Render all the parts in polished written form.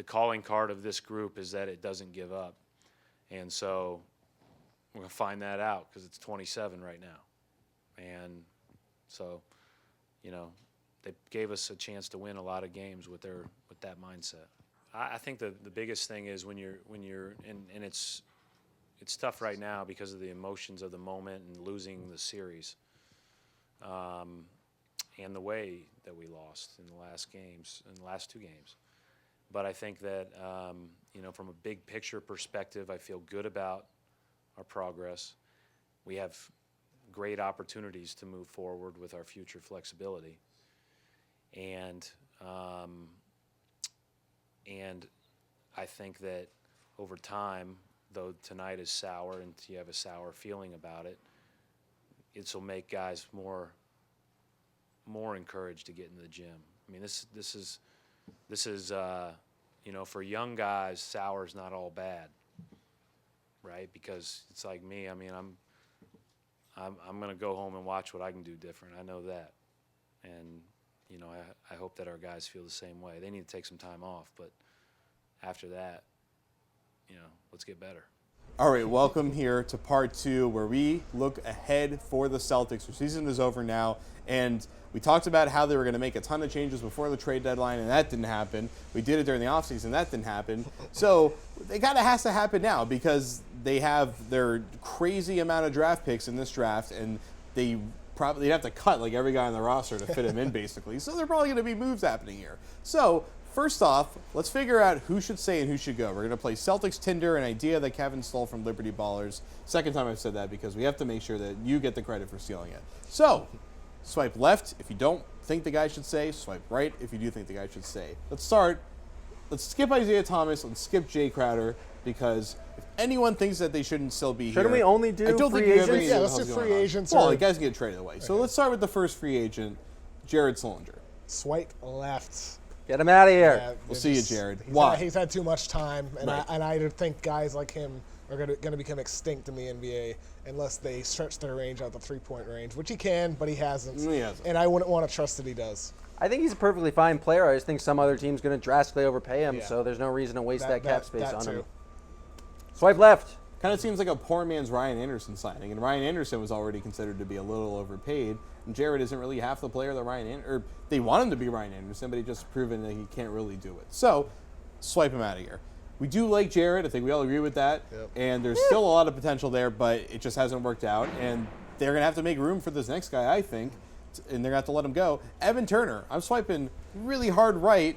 the calling card of this group is that it doesn't give up. And so we're going to find that out because it's 27 right now. And so, you know, they gave us a chance to win a lot of games with that mindset. I think the biggest thing is when you're and it's tough right now because of the emotions of the moment and losing the series, and the way that we lost in the last two games. But I think that you know, from a big picture perspective, I feel good about our progress. We have great opportunities to move forward with our future flexibility, and I think that over time, though tonight is sour and you have a sour feeling about it, it will make guys more encouraged to get into the gym. I mean, this is you know, for young guys, sour is not all bad, right? Because it's like me. I mean, I'm going to go home and watch what I can do different. I know that, and you know, I hope that our guys feel the same way. They need to take some time off, but after that, you know, let's get better. All right, welcome here to part 2 where we look ahead for the Celtics. Their season is over now, and we talked about how they were going to make a ton of changes before the trade deadline, and that didn't happen. We did it during the offseason, that didn't happen. So it kind of has to happen now because they have their crazy amount of draft picks in this draft, and they'd have to cut like every guy on the roster to fit him in, basically. So there are probably going to be moves happening here. So first off, let's figure out who should stay and who should go. We're going to play Celtics Tinder, an idea that Kevin stole from Liberty Ballers. Second time I've said that because we have to make sure that you get the credit for stealing it. So, swipe left if you don't think the guy should stay. Swipe right if you do think the guy should stay. Let's start. Let's skip Isaiah Thomas. Let's skip Jay Crowder because if anyone thinks that they shouldn't still be here. Shouldn't we only do free agents? Yeah, let's do free agents. Well, the guys can get traded away. So let's start with the first free agent, Jared Sullinger. Swipe left. Get him out of here. Yeah, we'll see you, Jared. Why? He's had too much time, and Right. I think guys like him are going to become extinct in the NBA unless they stretch their range out the three-point range, which he can, but he hasn't. He hasn't. And I wouldn't want to trust that he does. I think he's a perfectly fine player. I just think some other team's going to drastically overpay him, Yeah. so there's no reason to waste that cap space that on him. too. Swipe left. Kind of seems like a poor man's Ryan Anderson signing, and Ryan Anderson was already considered to be a little overpaid, and Jared isn't really half the player that or they want him to be Ryan Anderson, but he just proven that he can't really do it. So, swipe him out of here. We do like Jared. I think we all agree with that, and there's still a lot of potential there, but it just hasn't worked out, and they're going to have to make room for this next guy, I think, and they're going to have to let him go. Evan Turner. I'm swiping really hard right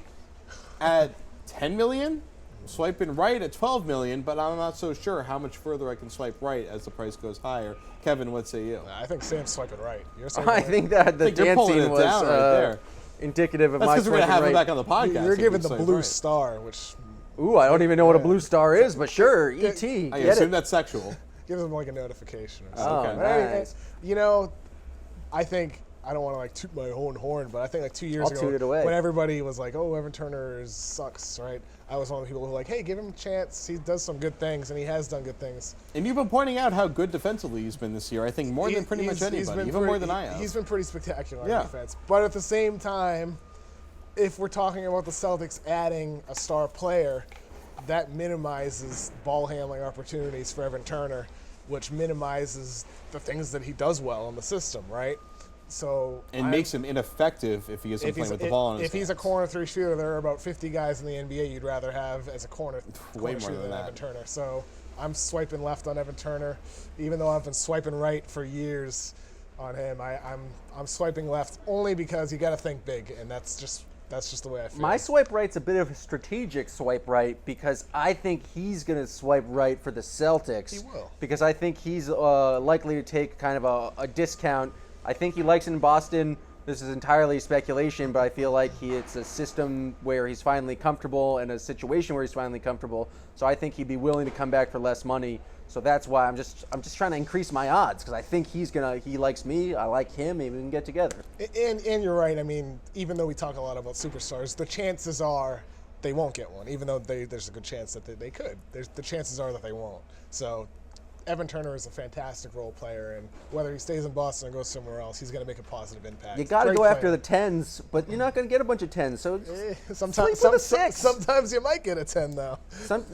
at $10 million. Swiping right at $12 million, but I'm not so sure how much further I can swipe right as the price goes higher. Kevin, what say you? I think Sam's swiping right. You're swiping I right. think that the dancing was right there. indicative of That's my because we're going to have right. him back on the podcast. You're giving the Swipe blue right. star, which Ooh, I don't even know what a blue star is, but sure, E.T. I Get assume it. that's sexual. gives them like a notification or Oh, something. nice. You know, I think, I don't want to like toot my own horn, but I think like 2 years I'll ago, toot it away. when everybody was like, "Oh, Evan Turner sucks," right? I was one of the people who were like, "Hey, give him a chance. He does some good things, and he has done good things." And you've been pointing out how good defensively he's been this year. I think more than pretty much anybody, even more than I have. He's been pretty spectacular on Yeah. defense. But at the same time, if we're talking about the Celtics adding a star player, that minimizes ball handling opportunities for Evan Turner, which minimizes the things that he does well in the system, right? So and makes him ineffective if he isn't playing with the ball in his If he's a corner three shooter, there are about 50 guys in the NBA you'd rather have as a corner Way more shooter than that. Evan Turner. So I'm swiping left on Evan Turner, even though I've been swiping right for years on him. I'm swiping left only because you got to think big, and that's just the way I feel. My swipe right's a bit of a strategic swipe right because I think he's going to swipe right for the Celtics. He will. Because I think he's likely to take kind of a discount. I think he likes it in Boston. This is entirely speculation, but I feel like it's a system where he's finally comfortable and a situation where he's finally comfortable. So I think he'd be willing to come back for less money. So that's why I'm just trying to increase my odds because I think he likes me, I like him, maybe we can get together. And you're right. I mean, even though we talk a lot about superstars, the chances are they won't get one. Even though there's a good chance that they could. The chances are that they won't. So Evan Turner is a fantastic role player, and whether he stays in Boston or goes somewhere else, he's going to make a positive impact. You got to Great go after player. the 10s, but you're not going to get a bunch of 10s. So Sometimes, sleep with a 6. sometimes you might get a 10 though.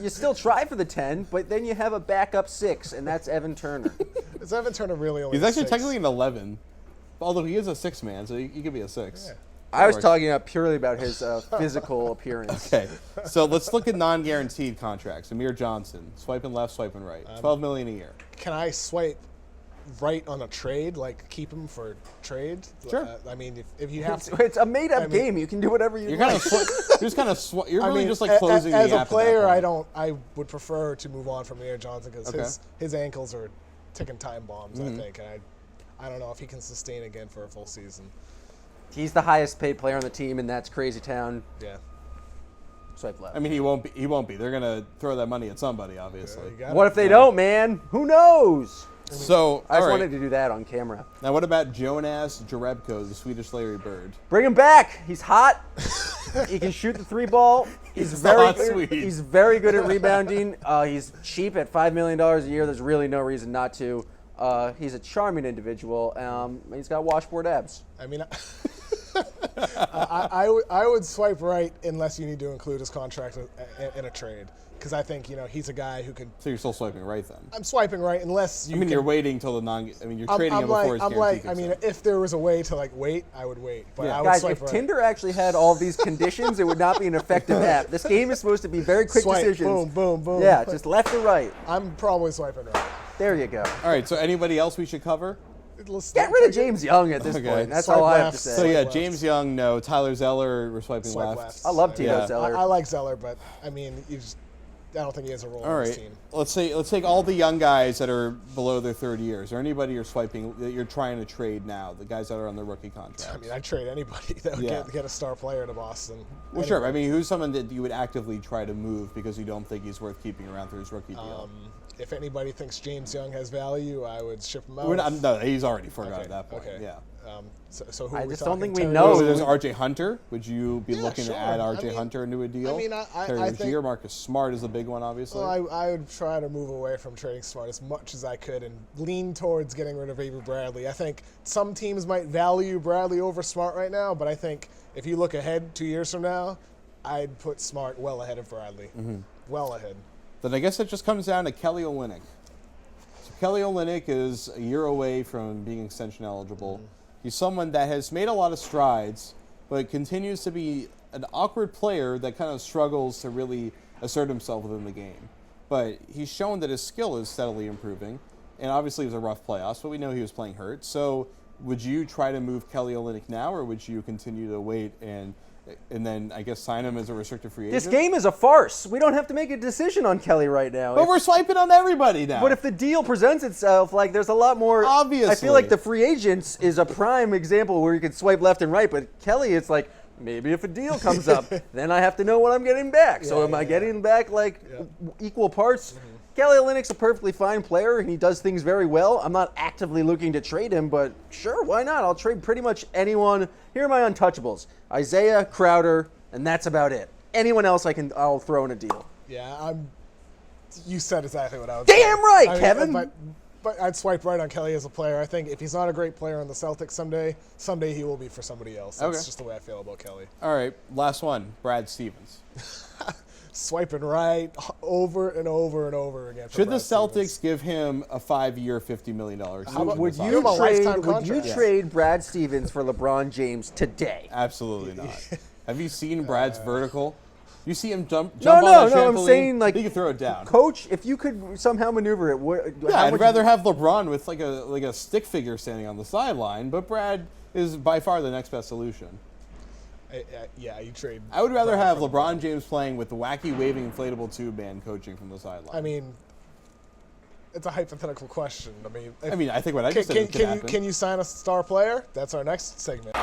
You still try for the 10, but then you have a backup 6, and that's Evan Turner. Is Evan Turner really only? He's actually 6? technically an 11, although he is a 6 man, so he could be a 6. Yeah. I was talking purely about his physical appearance. Okay, so let's look at non-guaranteed contracts. Amir Johnson, swiping left, swiping right, $12 million a year. Can I swipe right on a trade, like keep him for trade? Sure. I mean, if you have to. It's a made-up game. You can do whatever you You're like. you're really just like closing as the a app player, at that point. I would prefer to move on from Amir Johnson because Okay. his ankles are ticking time bombs. Mm-hmm. I think, and I don't know if he can sustain again for a full season. He's the highest paid player on the team, and that's Crazy Town. Yeah. Swipe left. I mean, he won't be. They're gonna throw that money at somebody, obviously. You got What it. if they don't, man? Who knows? So, I just all right. wanted to do that on camera. Now, what about Jonas Jerebko, the Swedish Larry Bird? Bring him back. He's hot. He can shoot the 3-ball. He's very hot good. Swede. He's very good at rebounding. He's cheap at $5 million a year. There's really no reason not to. He's a charming individual. He's got washboard abs. I mean, I would swipe right unless you need to include his contract in a trade, because I think he's a guy who could. So you're still swiping right then? I'm swiping right unless you. I mean, can, you're waiting till you're trading him before his guarantee kicks in. if there was a way to wait, I would wait. But Yeah. I would Guys, swipe if right. Tinder actually had all these conditions, it would not be an effective app. This game is supposed to be very quick Swipe, decisions. boom, boom, boom. Yeah, just left or right. I'm probably swiping right. There you go. All right, so anybody else we should cover? Get rid of James Young at this Okay. point. That's Swipe all I have to left. say. So yeah, left. James Young, no. Tyler Zeller, we're swiping Swipe left. left. I love Tito Yeah. Zeller. I like Zeller, but I mean, I don't think he has a role All on this right, team. let's take all the young guys that are below their third year. Is there anybody you're swiping that you're trying to trade now? The guys that are on their rookie contracts. I mean, I'd trade anybody that would Yeah. get a star player to Boston. Well, sure. I mean, who's someone that you would actively try to move because you don't think he's worth keeping around through his rookie deal? If anybody thinks James Young has value, I would ship him out. No, he's already forgot Okay, at that point. okay. Yeah. So who I are we just don't talking? think we Terry know. Rozier? So there's R.J. Hunter. Would you be Yeah, looking sure. to add I R.J. mean- Hunter into a deal? I mean, Terry I think- Rozier, Marcus Smart is a big one, obviously. Well, I would try to move away from trading Smart as much as I could and lean towards getting rid of Avery Bradley. I think some teams might value Bradley over Smart right now, but I think if you look ahead 2 years from now, I'd put Smart well ahead of Bradley. Well ahead. Then I guess it just comes down to Kelly Olynyk. So Kelly Olynyk is a year away from being extension eligible. He's someone that has made a lot of strides, but continues to be an awkward player that kind of struggles to really assert himself within the game. But he's shown that his skill is steadily improving, and obviously it was a rough playoffs, but we know he was playing hurt. So would you try to move Kelly Olynyk now, or would you continue to wait and then I guess sign him as a restricted free agent? This game is a farce. We don't have to make a decision on Kelly right now. But we're swiping on everybody now. But if the deal presents itself, like there's a lot more. Obviously. I feel like the free agents is a prime example where you can swipe left and right. But Kelly, it's like maybe if a deal comes up, then I have to know what I'm getting back. So am I getting back like equal parts? Kelly Olynyk's a perfectly fine player and he does things very well. I'm not actively looking to trade him, but sure, why not? I'll trade pretty much anyone. Here are my untouchables: Isaiah, Crowder, and that's about it. Anyone else I'll throw in a deal. Yeah, you said exactly what I would say. Damn right, I mean, Kevin. But I'd swipe right on Kelly as a player. I think if he's not a great player on the Celtics someday he will be for somebody else. That's Okay. just the way I feel about Kelly. All right, last one, Brad Stevens. Swiping right over and over and over again. for Should the Brad Celtics Stevens. give him a 5-year, $50 million extension? about- Would Give you him a lifetime trade? Would you contract. trade Brad Stevens for LeBron James today? Absolutely not. Have you seen Brad's vertical? You see him jump No, on no, the no. I'm trampoline? saying like He can throw it down. Coach, if you could somehow maneuver it, Yeah, I'd rather have LeBron with like a stick figure standing on the sideline, but Brad is by far the next best solution. Yeah, you trade. I would rather Brad have for LeBron James playing with the wacky waving inflatable tube man coaching from the sideline. I mean, it's a hypothetical question. I mean, I think what I just said could happen. Can you sign a star player? That's our next segment.